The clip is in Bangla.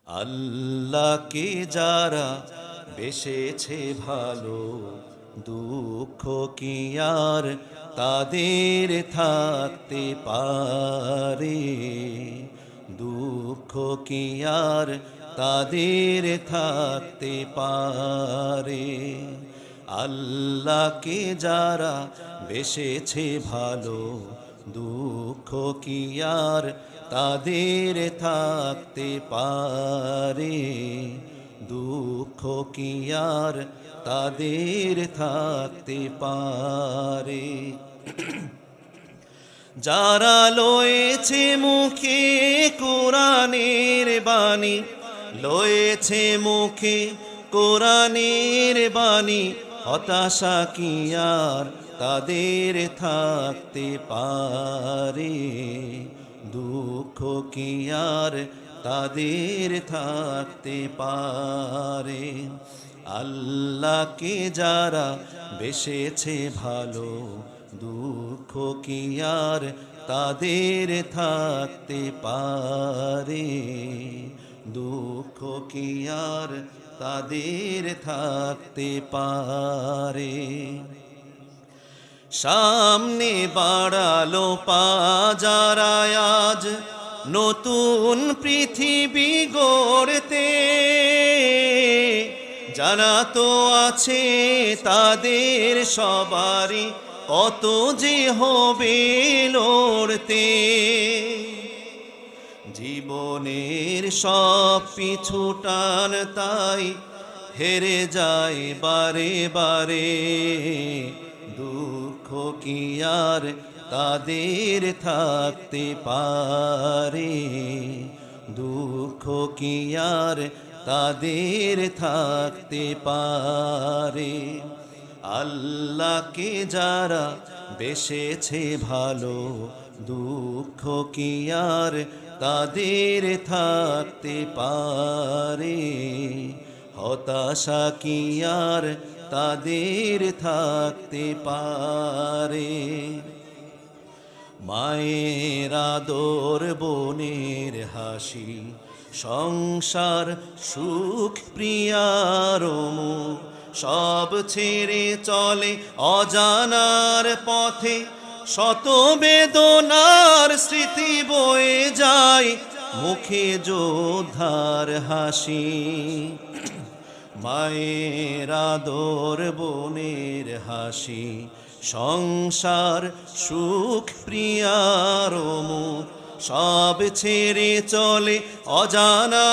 আল্লাহকে যারা বেসেছে ভালো, দুঃখ কি আর তাদের থাকতে পারে? দুঃখ কি আর তাদের থাকতে পারে? আল্লাহকে যারা বেসেছে ভালো, দুঃখ কি আর তাদের থাকতে পারে? দুঃখ কি আর তাদের থাকতে পারে? যারা লয়েছে মুখে কোরআনের বাণী, লয়েছে মুখে কোরআনের বাণী, হতাশা কি আর তাদের থাকতে পারে? দুঃখ কি আর তাদের থাকতে পারে? আল্লাহকে যারা বেসেছে ভালো, দুঃখ কি আর তাদের থাকতে পারে? দুঃখ কি আর তাদের থাকতে পারে? সামনে বাড়ালো পা যারা আজ নতুন পৃথিবী গড়তে, জানা তো আছে তাদের সবারই কত যে হবে লড়তে। জীবনের সব পিছু টান তাই হেরে যায় বারে বারে। দুঃখ কি আর তাদের থাকতে পারে? দুঃখ কি আর তাদের থাকতে পারে? আল্লাহকে যারা বেসেছে ভালো, দুঃখ কি আর তাদের থাকতে পারে? হতাশা কি আর তাদের থাকতে পারে? মায়ের আদর, বোনের হাসি, সংসার সুখ প্রিয়ার মুখ, সব ছেড়ে চলে অজানার পথে। শত বেদনার স্মৃতি বয়ে যায়, মুখে যোদ্ধার হাসি। মায়ের আদর, বোনের হাসি, সংসার সুখ প্রিয়ার মুখ, সব ছেড়ে চলে অজানা